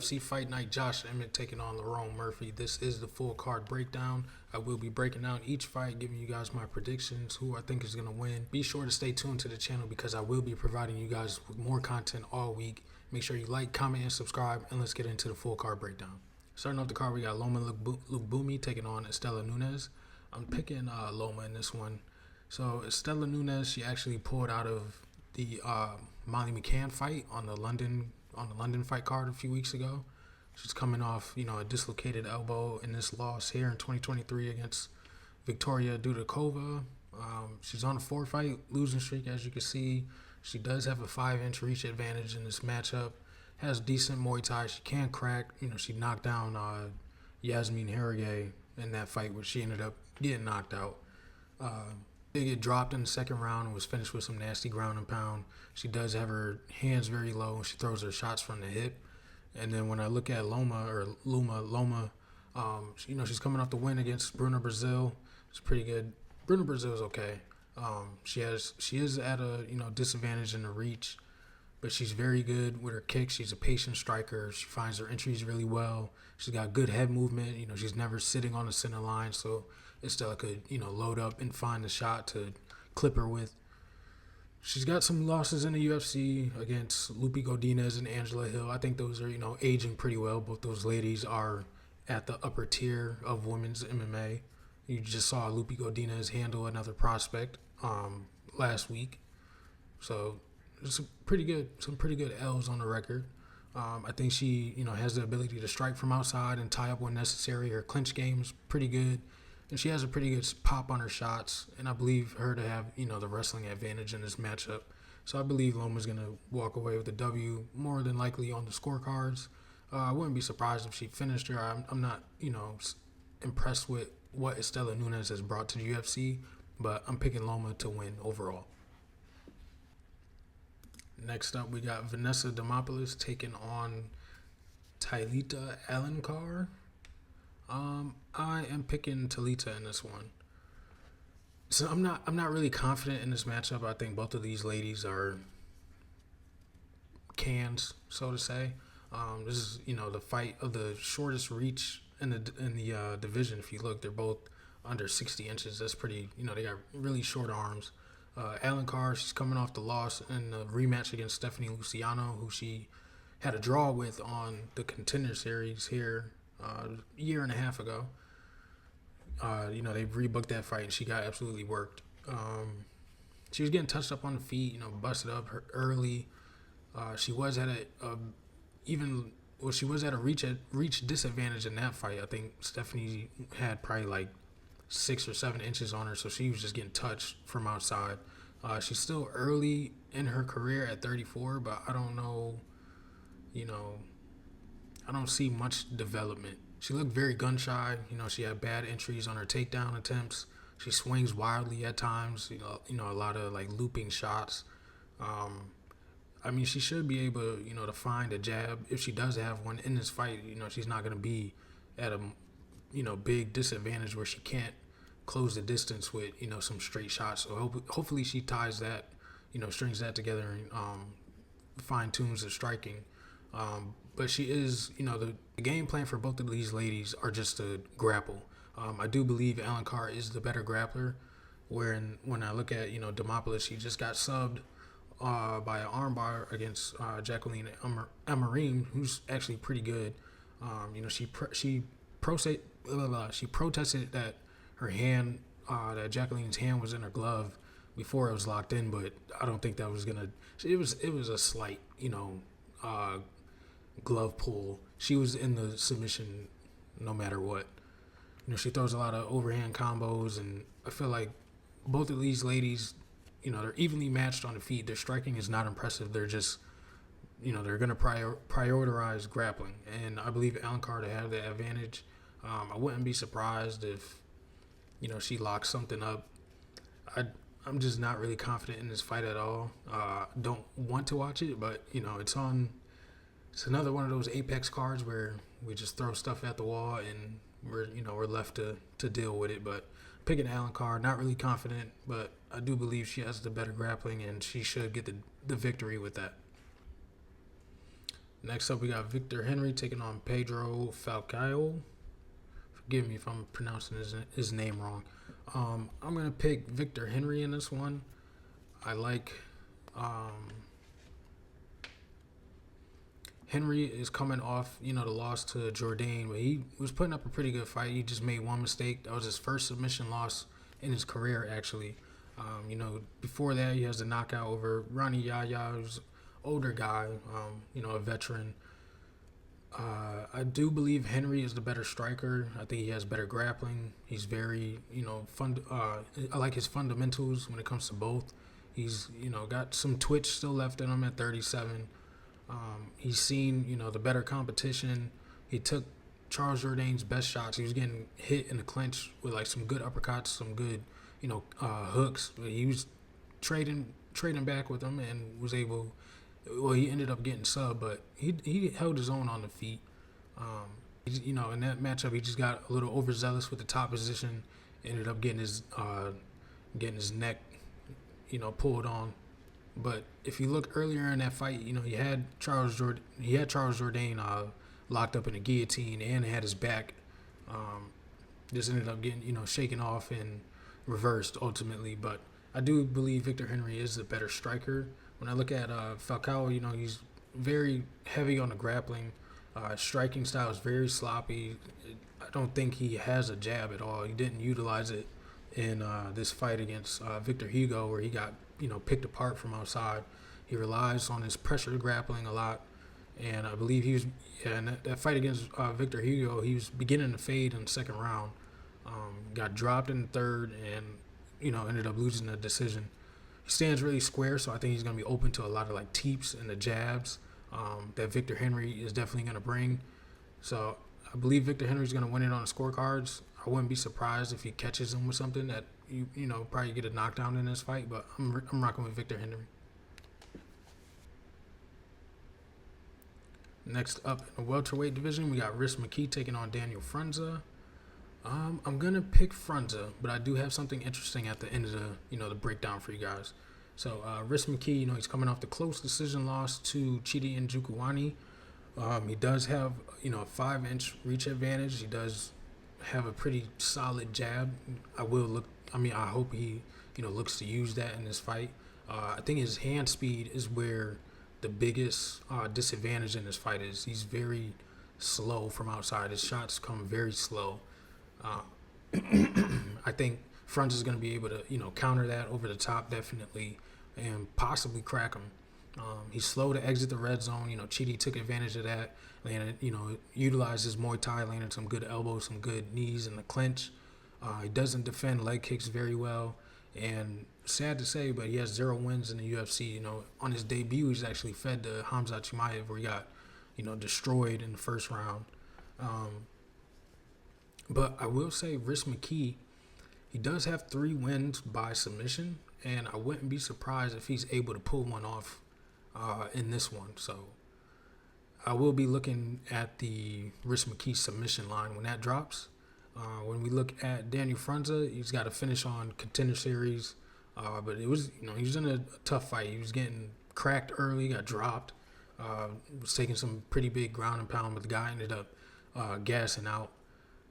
UFC Fight Night, Josh Emmett taking on Lerone Murphy. This is the full card breakdown. I will be breaking down each fight, giving you guys my predictions, who I think is going to win. Be sure to stay tuned to the channel because I will be providing you guys with more content all week. Make sure you like, comment, and subscribe, and let's get into the full card breakdown. Starting off the card, we got Loma Lookboonmee taking on Estela Nunes. I'm picking Loma in this one. So Estela Nunes, she actually pulled out of the Molly McCann fight on the London fight card a few weeks ago. She's coming off, a dislocated elbow in this loss here in 2023 against Victoria Dudakova. She's on a 4-fight losing streak, as you can see. She does have a 5-inch reach advantage in this matchup. Has decent Muay Thai. She can crack. She knocked down Yasmin Harrier in that fight, where she ended up getting knocked out. Did get dropped in the second round and was finished with some nasty ground and pound. She does have her hands very low and she throws her shots from the hip. And then when I look at Loma, she's coming off the win against Bruna Brazil. It's pretty good. Bruna Brazil is okay. She is at a disadvantage in the reach, but she's very good with her kicks. She's a patient striker. She finds her entries really well. She's got good head movement. She's never sitting on the center line, so Estela could, load up and find the shot to clip her with. She's got some losses in the UFC against Lupi Godinez and Angela Hill. I think those are, aging pretty well. Both those ladies are at the upper tier of women's MMA. You just saw Lupi Godinez handle another prospect last week. So some pretty good L's on the record. I think she, has the ability to strike from outside and tie up when necessary. Her clinch game is pretty good. And she has a pretty good pop on her shots, and I believe her to have, the wrestling advantage in this matchup. So I believe Loma's going to walk away with a W, more than likely on the scorecards. I wouldn't be surprised if she finished her. I'm not, impressed with what Estela Nunes has brought to the UFC, but I'm picking Loma to win overall. Next up, we got Vanessa Demopoulos taking on Tailita Alencar. I am picking Talita in this one. So I'm not really confident in this matchup. I think both of these ladies are cans, so to say. This is the fight of the shortest reach in the division. If you look, they're both under 60 inches. That's pretty. They got really short arms. Alencar, she's coming off the loss in the rematch against Stephanie Luciano, who she had a draw with on the Contender Series here a year and a half ago. They rebooked that fight and she got absolutely worked. She was getting touched up on the feet, busted up early. She was at a reach disadvantage in that fight. I think Stephanie had probably like 6 or 7 inches on her, so she was just getting touched from outside. She's still early in her career at 34, but I don't know, I don't see much development. She looked very gun shy. She had bad entries on her takedown attempts. She swings wildly at times. A lot of like looping shots. She should be able, to find a jab if she does have one in this fight. She's not going to be at a, big disadvantage where she can't close the distance with, some straight shots. So hopefully she ties that, strings that together and fine tunes the striking. But she is, the game plan for both of these ladies are just to grapple. I do believe Alencar is the better grappler, when I look at, Demopoulos, she just got subbed by an armbar against Jacqueline Amarim, who's actually pretty good. She protested that her hand, that Jacqueline's hand was in her glove before it was locked in, but I don't think that was gonna. It was a slight, glove pull. She was in the submission no matter what. She throws a lot of overhand combos, and I feel like both of these ladies, they're evenly matched on the feet. Their striking is not impressive. They're just, they're going to prioritize grappling, and I believe Alencar to have the advantage. I wouldn't be surprised if, she locks something up. I'm just not really confident in this fight at all. Don't want to watch it, but, it's another one of those Apex cards where we just throw stuff at the wall and we're left to deal with it. But picking Alencar, not really confident, but I do believe she has the better grappling and she should get the victory with that. Next up, we got Victor Henry taking on Pedro Falcao. Forgive me if I'm pronouncing his name wrong. I'm gonna pick Victor Henry in this one. I like Henry is coming off, the loss to Jourdain, but he was putting up a pretty good fight. He just made one mistake. That was his first submission loss in his career, actually. Before that, he has the knockout over Ronnie Yaya, who's an older guy, a veteran. I do believe Henry is the better striker. I think he has better grappling. He's very, fun. I like his fundamentals when it comes to both. He's, got some twitch still left in him at 37. He's seen, the better competition. He took Charles Jourdain's best shots. He was getting hit in the clinch with like some good uppercuts, some good, hooks. But he was trading back with him and was able. Well, he ended up getting sub, but he held his own on the feet. In that matchup, he just got a little overzealous with the top position. Ended up getting his neck, pulled on. But if you look earlier in that fight, he had Charles Jourdain locked up in a guillotine and had his back. Just ended up getting shaken off and reversed ultimately. But I do believe Victor Henry is the better striker. When I look at Falcao, he's very heavy on the grappling. Striking style is very sloppy. I don't think he has a jab at all. He didn't utilize it in this fight against Victor Hugo, where he got picked apart from outside. He relies on his pressure grappling a lot, and I believe he was in that fight against Victor Hugo. He was beginning to fade in the second round. Got dropped in the third, and ended up losing the decision. He stands really square, so I think he's going to be open to a lot of like teeps and the jabs that Victor Henry is definitely going to bring. So I believe Victor Henry's going to win it on the scorecards. I wouldn't be surprised if he catches him with something that probably get a knockdown in this fight, but I'm rocking with Victor Henry. Next up in the welterweight division, we got Rhys McKee taking on Daniel Frunza. I'm gonna pick Frunza, but I do have something interesting at the end of the breakdown for you guys. So Rhys McKee, he's coming off the close decision loss to Chidi Njokuani. He does have a 5-inch reach advantage. He does have a pretty solid jab. I hope he looks to use that in this fight. I think his hand speed is where the biggest disadvantage in this fight is. He's very slow from outside. His shots come very slow. I think Frunza is going to be able to counter that over the top definitely and possibly crack him. He's slow to exit the red zone. Chidi took advantage of that. Landed, utilized his Muay Thai, landed some good elbows, some good knees in the clinch. He doesn't defend leg kicks very well. And sad to say, but he has 0 wins in the UFC. On his debut, he's actually fed to Hamzat Chimaev, where he got, destroyed in the first round. But I will say Rhys McKee, he does have 3 wins by submission, and I wouldn't be surprised if he's able to pull one off in this one. So I will be looking at the Rhys McKee submission line when that drops. When we look at Daniel Frunza, he's got a finish on Contender Series, but it was he was in a tough fight. He was getting cracked early, got dropped, was taking some pretty big ground and pound, but the guy ended up gassing out.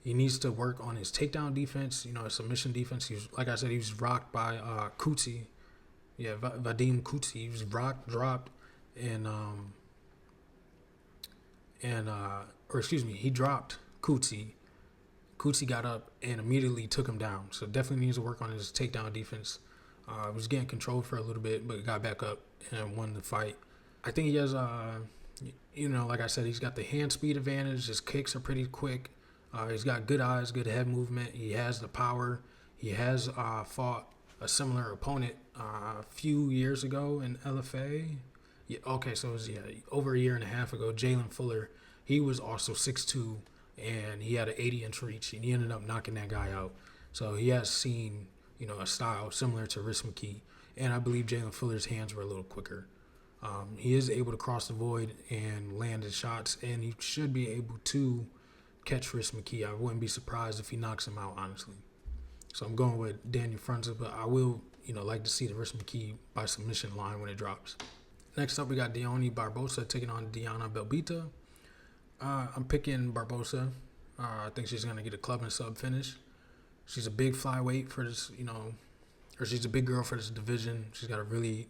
He needs to work on his takedown defense, his submission defense. He was, like I said, he was rocked by Kuti. Yeah, Vadim Kuti. He was rocked, dropped, he dropped Kuti. Kuti got up and immediately took him down. So definitely needs to work on his takedown defense. Was getting controlled for a little bit, but got back up and won the fight. I think he has, like I said, he's got the hand speed advantage. His kicks are pretty quick. He's got good eyes, good head movement. He has the power. He has fought a similar opponent a few years ago in LFA. Yeah, okay, so it was over a year and a half ago. Jalen Fuller, he was also 6'2", and he had an 80-inch reach, and he ended up knocking that guy out. So he has seen, a style similar to Rhys McKee, and I believe Jalen Fuller's hands were a little quicker. He is able to cross the void and land his shots, and he should be able to catch Rhys McKee. I wouldn't be surprised if he knocks him out, honestly. So I'm going with Daniel Frunza, but I will, like to see the Rhys McKee by submission line when it drops. Next up, we got Deone Barbosa taking on Diana Belbita. I'm picking Barbosa. I think she's going to get a club and sub finish. She's a big flyweight for this, or she's a big girl for this division. She's got a really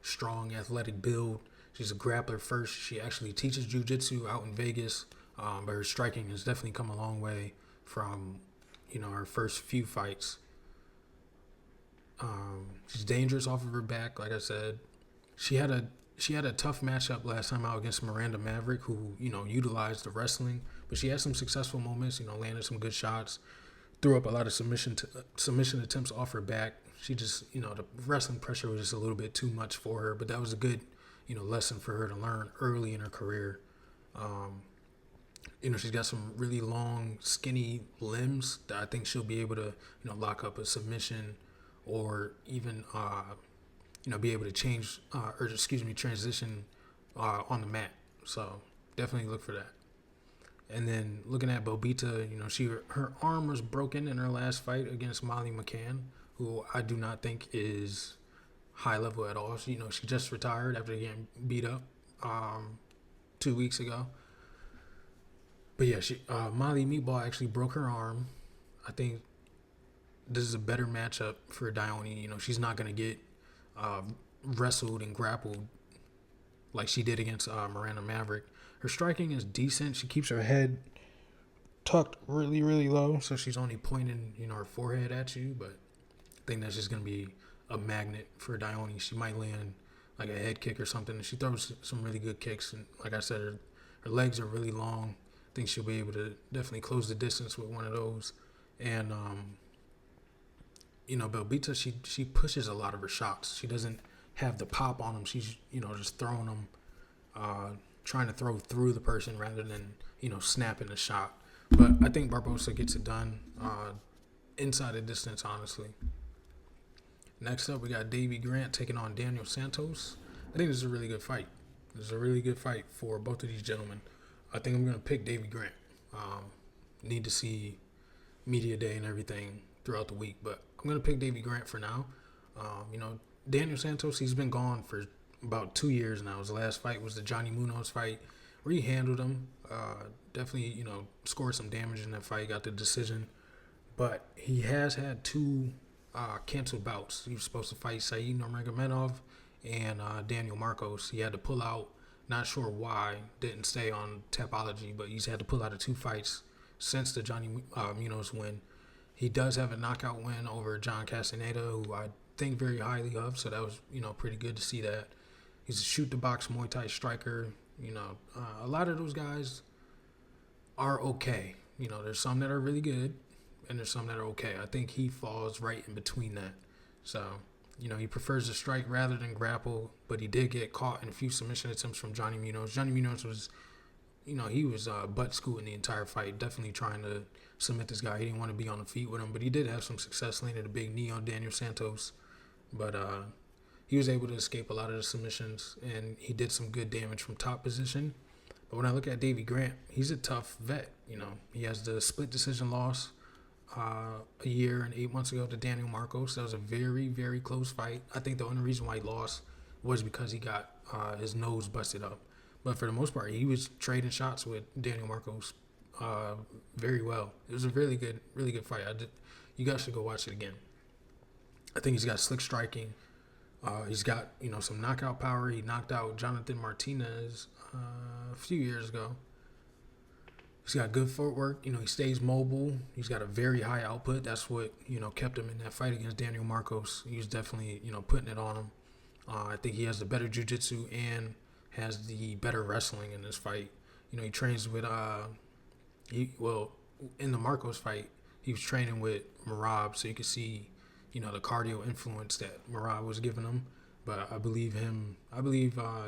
strong athletic build. She's a grappler first. She actually teaches jiu-jitsu out in Vegas, but her striking has definitely come a long way from, her first few fights. She's dangerous off of her back, like I said. She had a tough matchup last time out against Miranda Maverick, who utilized the wrestling, but she had some successful moments. Landed some good shots, threw up a lot of submission attempts off her back. She just the wrestling pressure was just a little bit too much for her, but that was a good lesson for her to learn early in her career. She's got some really long, skinny limbs that I think she'll be able to lock up a submission or even be able to transition on the mat. So definitely look for that. And then looking at Bobita, her arm was broken in her last fight against Molly McCann, who I do not think is high level at all. She just retired after getting beat up 2 weeks ago. But yeah, Molly Meatball actually broke her arm. I think this is a better matchup for Dione. She's not going to get wrestled and grappled like she did against Miranda Maverick. Her striking is decent. She keeps her head tucked really, really low, so she's only pointing, her forehead at you. But I think that's just going to be a magnet for Dione. She might land like a head kick or something. And she throws some really good kicks. And like I said, her legs are really long. I think she'll be able to definitely close the distance with one of those. And, Belbita, she pushes a lot of her shots. She doesn't have the pop on them. She's, just throwing them, trying to throw through the person rather than, snapping the shot. But I think Barbosa gets it done inside the distance, honestly. Next up, we got Davey Grant taking on Daniel Santos. I think this is a really good fight. This is a really good fight for both of these gentlemen. I think I'm going to pick Davey Grant. Need to see media day and everything throughout the week, but I'm going to pick Davey Grant for now. Daniel Santos, he's been gone for about 2 years now. His last fight was the Johnny Munoz fight where he handled him. Definitely, scored some damage in that fight, got the decision. But he has had 2 canceled bouts. He was supposed to fight Said Nurmagomedov and Daniel Marcos. He had to pull out. Not sure why. Didn't stay on Tapology, but he's had to pull out of 2 fights since the Johnny Munoz win. He does have a knockout win over John Castaneda, who I think very highly of, so that was, pretty good to see that. He's a shoot-the-box Muay Thai striker. A lot of those guys are okay. There's some that are really good, and there's some that are okay. I think he falls right in between that. So, he prefers to strike rather than grapple, but he did get caught in a few submission attempts from Johnny Munoz. Johnny Munoz was, he was butt scooting the entire fight, definitely trying to submit this guy. He didn't want to be on the feet with him, but he did have some success, landed a big knee on Daniel Santos. But he was able to escape a lot of the submissions, and he did some good damage from top position. But when I look at Davey Grant, he's a tough vet. He has the split decision loss a year and 8 months ago to Daniel Marcos. That was a very, very close fight. I think the only reason why he lost was because he got his nose busted up. But for the most part, he was trading shots with Daniel Marcos very well. It was a really good fight. You guys should go watch it again. I think he's got slick striking. He's got, some knockout power. He knocked out Jonathan Martinez a few years ago. He's got good footwork. He stays mobile. He's got a very high output. That's what, kept him in that fight against Daniel Marcos. He was definitely, putting it on him. I think he has the better jiu-jitsu and has the better wrestling in this fight. He trains with, in the Marcos fight, he was training with Merab, so you could see, the cardio influence that Merab was giving him. But I believe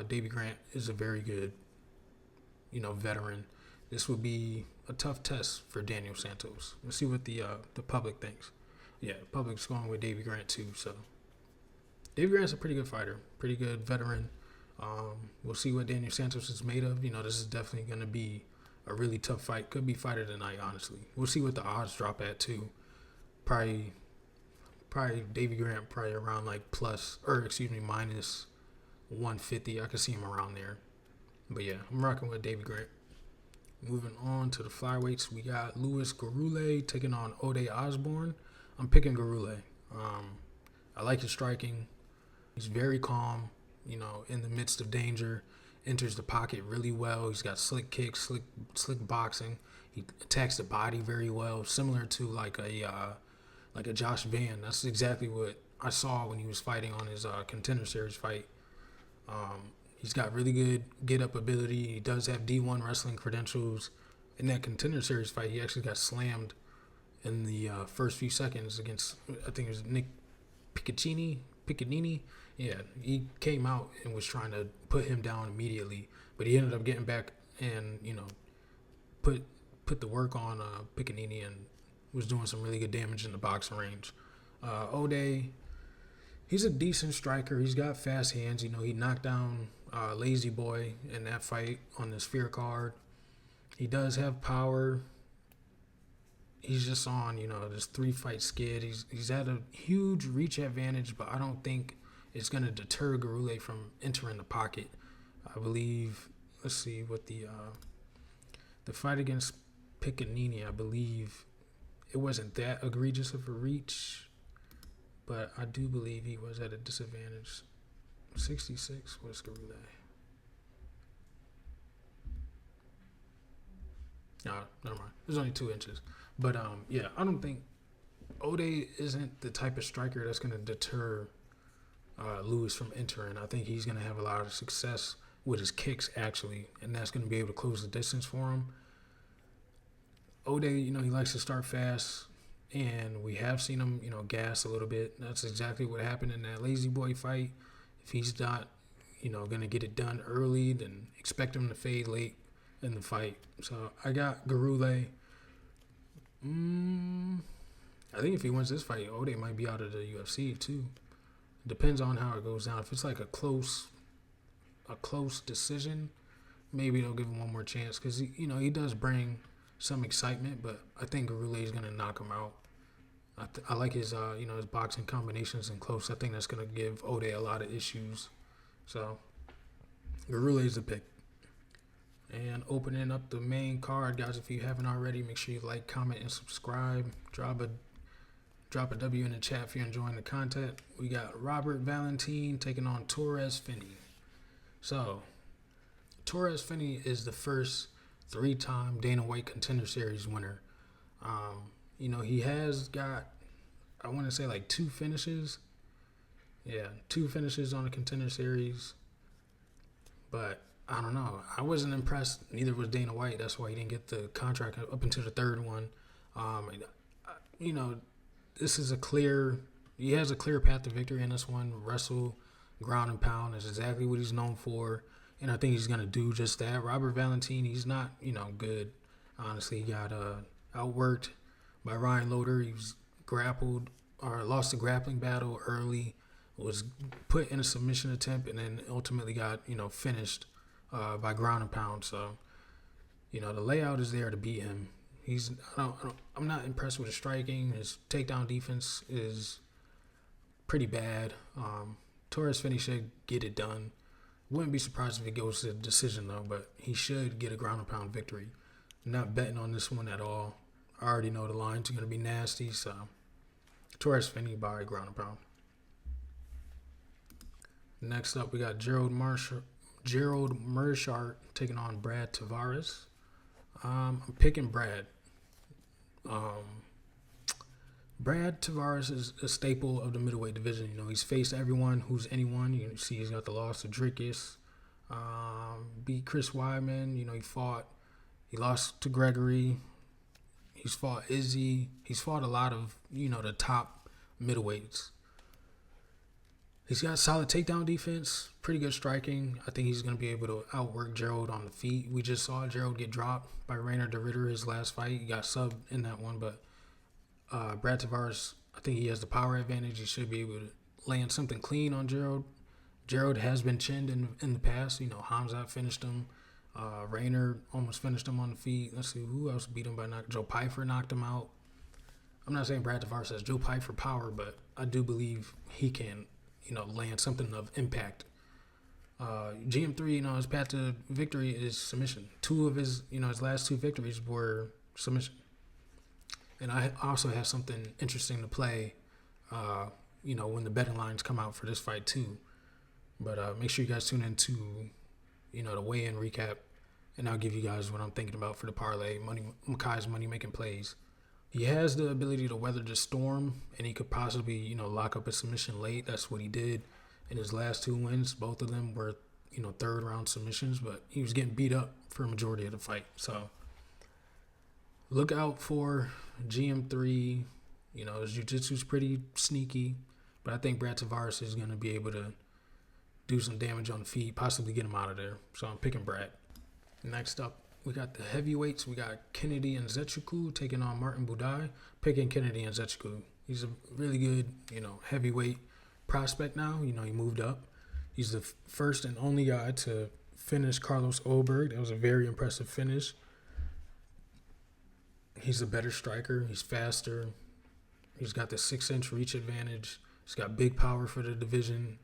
Davey Grant is a very good, veteran. This would be a tough test for Daniel Santos. Let's see what the public thinks. Yeah, the public's going with Davey Grant too. So Davey Grant's a pretty good fighter, pretty good veteran. We'll see what Daniel Santos is made of. This is definitely going to be a really tough fight. Could be fight of the night, honestly. We'll see what the odds drop at too. Probably Davey Grant probably around like minus 150. I could see him around there. But yeah, I'm rocking with Davy Grant. Moving on to the flyweights, we got Louis Garule taking on Ode Osborne. I'm picking Garule. I like his striking. He's very calm, in the midst of danger. Enters the pocket really well. He's got slick kicks, slick boxing. He attacks the body very well, similar to like a Josh Van. That's exactly what I saw when he was fighting on his Contender Series fight. He's got really good get-up ability. He does have D1 wrestling credentials. In that Contender Series fight, he actually got slammed in the first few seconds against, I think it was Nick Piccinini. Yeah, he came out and was trying to put him down immediately, but he ended up getting back and, put the work on Piccinini and was doing some really good damage in the boxing range. Ode, he's a decent striker. He's got fast hands. He knocked down Lazy Boy in that fight on the Sphere card. He does have power. He's just on, this 3-fight skid. He's at a huge reach advantage, but I don't think it's going to deter Garule from entering the pocket. I believe, let's see what the fight against Piccinini, I believe it wasn't that egregious of a reach, but I do believe he was at a disadvantage. 66 was Garule. No, never mind. It was only 2 inches. But, yeah, I don't think Ode isn't the type of striker that's going to deter Lewis from entering. I think he's going to have a lot of success with his kicks, actually, and that's going to be able to close the distance for him. Ode, he likes to start fast, and we have seen him, gas a little bit. That's exactly what happened in that Lazy Boy fight. If he's not, going to get it done early, then expect him to fade late in the fight. So I got Garule. I think if he wins this fight, Ode might be out of the UFC too. Depends on how it goes down. If it's like a close decision, maybe they'll give him one more chance because he does bring some excitement. But I think Garule is gonna knock him out. I like his his boxing combinations and close. I think that's gonna give Ode a lot of issues. So Garule is the pick. And opening up the main card, guys, if you haven't already, make sure you like, comment, and subscribe. Drop a W in the chat if you're enjoying the content. We got Robert Valentin taking on Torres Finney. So, Torres Finney is the first 3-time Dana White Contender Series winner. He has got, I want to say, like 2 finishes. Yeah, 2 finishes on the Contender Series. But I don't know. I wasn't impressed. Neither was Dana White. That's why he didn't get the contract up until the 3rd one. This is he has a clear path to victory in this one. Wrestle, ground and pound is exactly what he's known for. And I think he's going to do just that. Robert Valentin, he's not, good. Honestly, he got outworked by Ryan Loder. He was lost the grappling battle early, was put in a submission attempt, and then ultimately got, finished by ground and pound. So, the layout is there to beat him. I'm not impressed with his striking. His takedown defense is pretty bad. Torres Finney should get it done. Wouldn't be surprised if it goes to a decision, though, but he should get a ground and pound victory. I'm not betting on this one at all. I already know the lines are going to be nasty, so Torres Finney by ground and pound. Next up, we got Gerald Meerschaert taking on Brad Tavares. I'm picking Brad. Brad Tavares is a staple of the middleweight division. He's faced everyone who's anyone. You see he's got the loss to Dricus. Beat Chris Weidman. He lost to Gregory. He's fought Izzy. He's fought a lot of, the top middleweights. He's got solid takedown defense, pretty good striking. I think he's going to be able to outwork Gerald on the feet. We just saw Gerald get dropped by Rainer DeRitter his last fight. He got subbed in that one, but Brad Tavares, I think he has the power advantage. He should be able to land something clean on Gerald. Gerald has been chinned in the past. Hamzat finished him. Rainer almost finished him on the feet. Let's see, who else beat him by knock? Joe Pyfer knocked him out. I'm not saying Brad Tavares has Joe Pyfer power, but I do believe he can land something of impact. GM3, his path to victory is submission. Two of his last two victories were submission. And I also have something interesting to play, when the betting lines come out for this fight too. But make sure you guys tune into, the weigh-in recap, and I'll give you guys what I'm thinking about for the parlay. Makai's money-making plays. He has the ability to weather the storm, and he could possibly, lock up a submission late. That's what he did in his last two wins. Both of them were, third-round submissions, but he was getting beat up for a majority of the fight. So look out for GM3. His jiu-jitsu's pretty sneaky, but I think Brad Tavares is going to be able to do some damage on the feet, possibly get him out of there. So I'm picking Brad. Next up, we got the heavyweights. We got Kennedy Nzechukwu taking on Martin Buday. Picking Kennedy Nzechukwu. He's a really good, heavyweight prospect now. He moved up. He's the first and only guy to finish Carlos Oberg. That was a very impressive finish. He's a better striker. He's faster. He's got the 6-inch reach advantage. He's got big power for the division.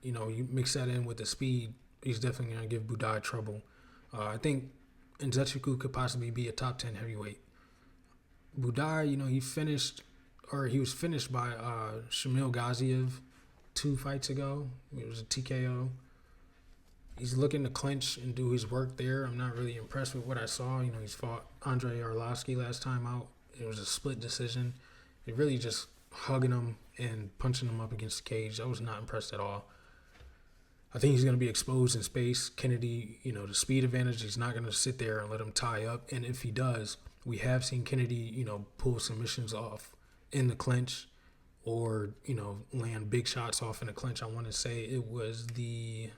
You mix that in with the speed, he's definitely going to give Buday trouble. I think Nzechukwu could possibly be a top 10 heavyweight. Buday, he was finished by Shamil Gaziev 2 fights ago. It was a TKO. He's looking to clinch and do his work there. I'm not really impressed with what I saw. He's fought Andrei Arlovski last time out. It was a split decision. It really just hugging him and punching him up against the cage. I was not impressed at all. I think he's going to be exposed in space. Kennedy, the speed advantage, he's not going to sit there and let him tie up. And if he does, we have seen Kennedy, pull submissions off in the clinch or, land big shots off in the clinch. I want to say it was Devin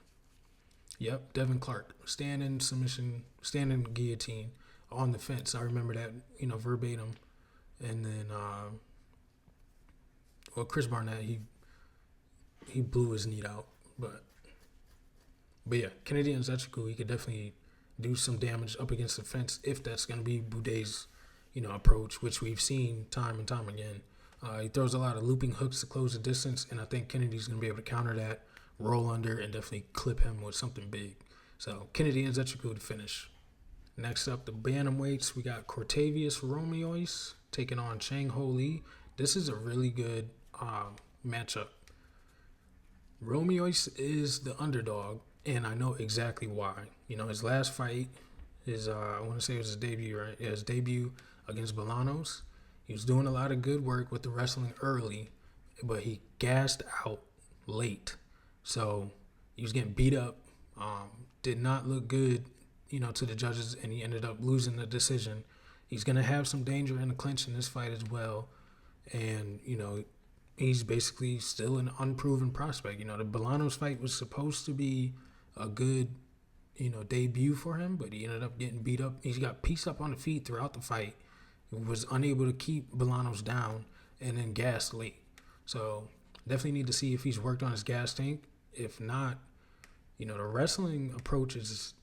Clark, standing submission, standing guillotine on the fence. I remember that, verbatim. And then, Chris Barnett, he blew his knee out. But yeah, Kennedy Nzechukwu, he could definitely do some damage up against the fence if that's going to be Buday's, approach, which we've seen time and time again. He throws a lot of looping hooks to close the distance, and I think Kennedy's going to be able to counter that, roll under, and definitely clip him with something big. So Kennedy Nzechukwu to finish. Next up, the bantamweights, we got Cortavius Romeois taking on Chang Ho Lee. This is a really good matchup. Romeois is the underdog, and I know exactly why. His last fight, I want to say it was his debut, right? Yeah, his debut against Bolanos. He was doing a lot of good work with the wrestling early, but he gassed out late. So he was getting beat up, did not look good, to the judges, and he ended up losing the decision. He's going to have some danger in the clinch in this fight as well. And, he's basically still an unproven prospect. The Bolanos fight was supposed to be a good, debut for him, but he ended up getting beat up. He's got pieced up on the feet throughout the fight. He was unable to keep Bolanos down and then gassed late. So definitely need to see if he's worked on his gas tank. If not, the wrestling approach is,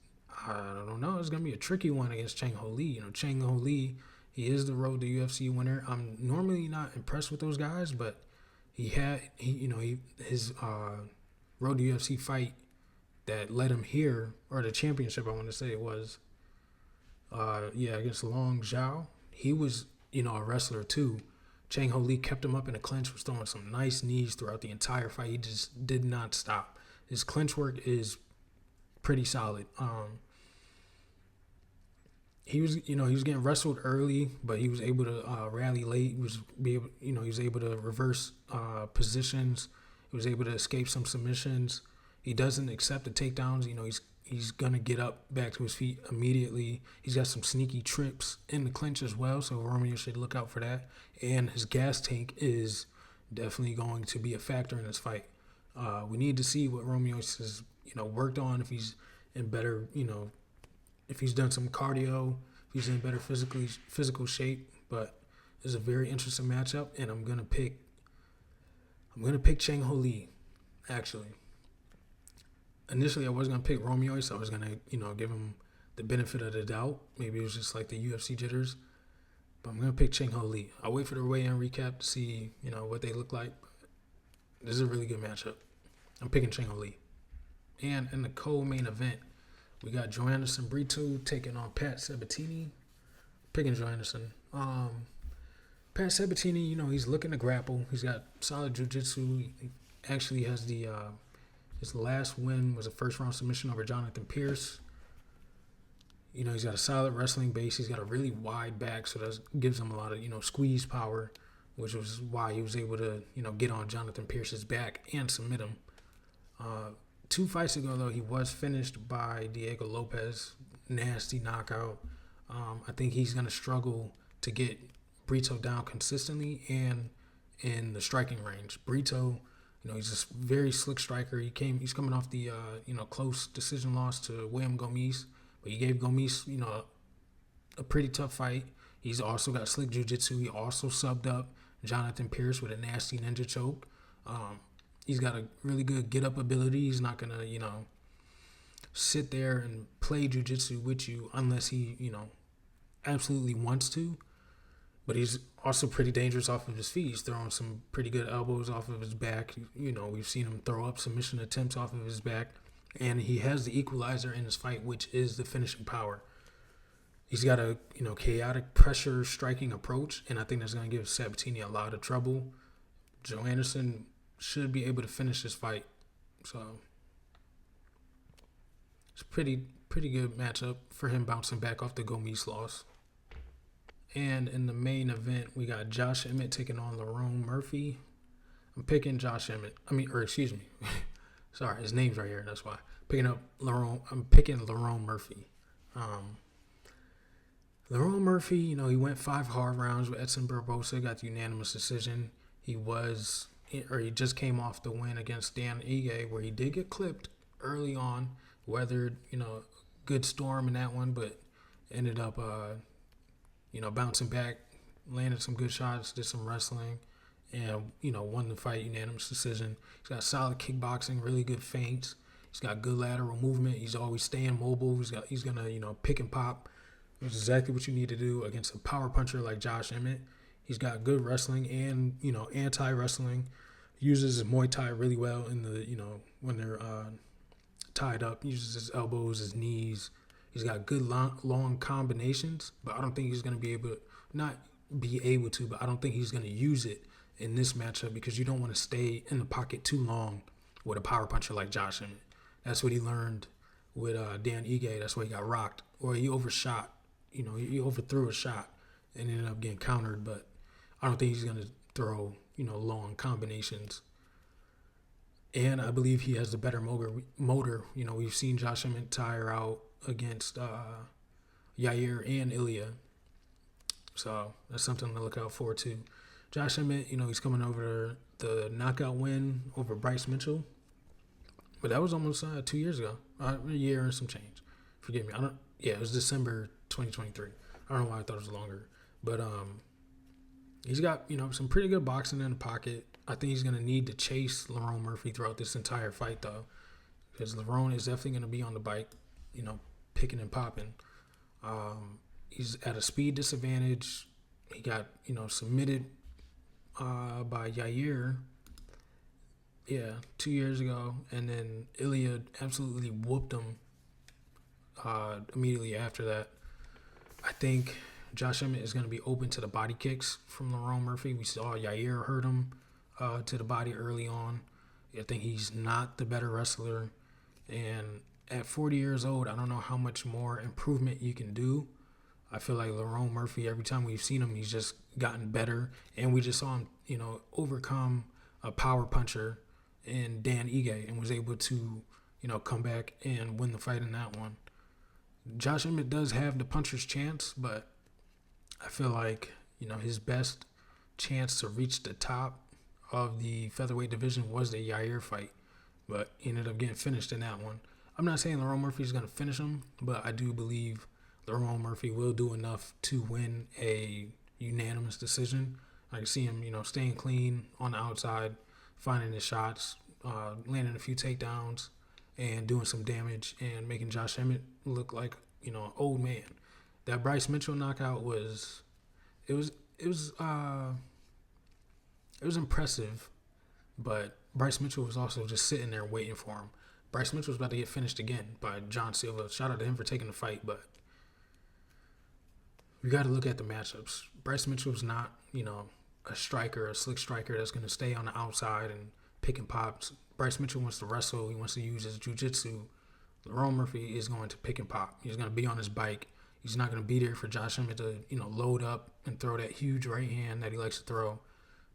I don't know, it's going to be a tricky one against Chang Ho Lee. Chang Ho Lee, he is the road to UFC winner. I'm normally not impressed with those guys, but his road to UFC fight that led him here, or the championship, I want to say it was, against Long Zhao. He was, a wrestler too. Chang Ho Lee kept him up in a clinch, was throwing some nice knees throughout the entire fight. He just did not stop. His clinch work is pretty solid. He was getting wrestled early, but he was able to rally late. He was able to reverse positions. He was able to escape some submissions. He doesn't accept the takedowns. He's gonna get up back to his feet immediately. He's got some sneaky trips in the clinch as well, so Romeo should look out for that. And his gas tank is definitely going to be a factor in this fight. We need to see what Romeo has worked on, if he's in better if he's done some cardio, if he's in better physical shape. But it's a very interesting matchup, and I'm gonna pick Chang Ho Lee, actually. Initially, I was going to pick Romeo, so I was going to, give him the benefit of the doubt. Maybe it was just like the UFC jitters. But I'm going to pick Chang Ho Lee. I'll wait for the weigh-in recap to see, what they look like. This is a really good matchup. I'm picking Chang Ho Lee. And in the co-main event, we got Joanderson Brito taking on Pat Sabatini. Picking Joanderson. Pat Sabatini, he's looking to grapple. He's got solid jiu-jitsu. He actually has his last win was a first-round submission over Jonathan Pierce. He's got a solid wrestling base. He's got a really wide back, so that gives him a lot of, squeeze power, which was why he was able to, get on Jonathan Pierce's back and submit him. 2 fights ago, though, he was finished by Diego Lopez. Nasty knockout. I think he's going to struggle to get Brito down consistently and in the striking range. Brito, he's a very slick striker. He's coming off the, close decision loss to William Gomis. But he gave Gomis, a pretty tough fight. He's also got slick jiu-jitsu. He also subbed up Jonathan Pierce with a nasty ninja choke. He's got a really good get-up ability. He's not going to, sit there and play jiu-jitsu with you unless he, absolutely wants to. But he's also pretty dangerous off of his feet. He's throwing some pretty good elbows off of his back. We've seen him throw up submission attempts off of his back. And he has the equalizer in his fight, which is the finishing power. He's got a, chaotic pressure striking approach, and I think that's going to give Sabatini a lot of trouble. Joe Anderson should be able to finish this fight. So it's a pretty good matchup for him bouncing back off the Gomis loss. And in the main event, we got Josh Emmett taking on Lerone Murphy. I'm picking Josh Emmett. Excuse me. Sorry, his name's right here. That's why. I'm picking Lerone Murphy. Lerone Murphy, he went 5 hard rounds with Edson Barbosa, got the unanimous decision. He just came off the win against Dan Ige, where he did get clipped early on. Weathered, good storm in that one, but ended up, bouncing back, landed some good shots, did some wrestling, and, won the fight unanimous decision. He's got solid kickboxing, really good feints. He's got good lateral movement. He's always staying mobile. He's gonna, pick and pop. Which is exactly what you need to do against a power puncher like Josh Emmett. He's got good wrestling and, anti-wrestling. Uses his Muay Thai really well in the, when they're tied up. Uses his elbows, his knees. He's got good long combinations, but I don't think he's going to be able to, but I don't think he's going to use it in this matchup because you don't want to stay in the pocket too long with a power puncher like Josh Emmett. That's what he learned with Dan Ige. That's why he got rocked. Or he overshot. He overthrew a shot and ended up getting countered, but I don't think he's going to throw, long combinations. And I believe he has the better motor. We've seen Josh Emmett tire out against Yair and Ilya. So that's something to look out for, too. Josh Emmett, he's coming over the knockout win over Bryce Mitchell. But that was almost 2 years ago. A year and some change. Forgive me. It was December 2023. I don't know why I thought it was longer. But he's got, some pretty good boxing in the pocket. I think he's going to need to chase Lerone Murphy throughout this entire fight, though. Because Lerone is definitely going to be on the bike, picking and popping. He's at a speed disadvantage. He got, submitted by Yair, 2 years ago. And then Ilya absolutely whooped him immediately after that. I think Josh Emmett is going to be open to the body kicks from Lerone Murphy. We saw Yair hurt him to the body early on. I think he's not the better wrestler. And at 40 years old, I don't know how much more improvement you can do. I feel like Lerone Murphy, every time we've seen him, he's just gotten better. And we just saw him, overcome a power puncher in Dan Ige and was able to, come back and win the fight in that one. Josh Emmett does have the puncher's chance, but I feel like, his best chance to reach the top of the featherweight division was the Yair fight, but he ended up getting finished in that one. I'm not saying Lerone Murphy is going to finish him, but I do believe Lerone Murphy will do enough to win a unanimous decision. I can see him, staying clean on the outside, finding his shots, landing a few takedowns, and doing some damage and making Josh Emmett look like, an old man. That Bryce Mitchell knockout was impressive, but Bryce Mitchell was also just sitting there waiting for him. Bryce Mitchell's about to get finished again by John Silva. Shout out to him for taking the fight, but you got to look at the matchups. Bryce Mitchell's not, a striker, a slick striker that's going to stay on the outside and pick and pops. Bryce Mitchell wants to wrestle. He wants to use his jiu-jitsu. Lerone Murphy is going to pick and pop. He's going to be on his bike. He's not going to be there for Josh Emmett to, load up and throw that huge right hand that he likes to throw.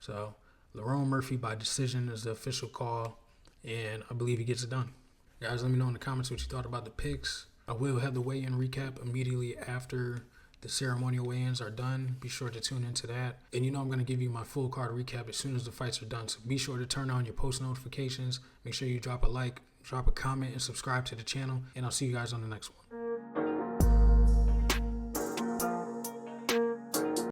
So Lerone Murphy by decision is the official call, and I believe he gets it done. Guys, let me know in the comments what you thought about the picks. I will have the weigh-in recap immediately after the ceremonial weigh-ins are done. Be sure to tune into that. And I'm going to give you my full card recap as soon as the fights are done. So be sure to turn on your post notifications. Make sure you drop a like, drop a comment, and subscribe to the channel. And I'll see you guys on the next one.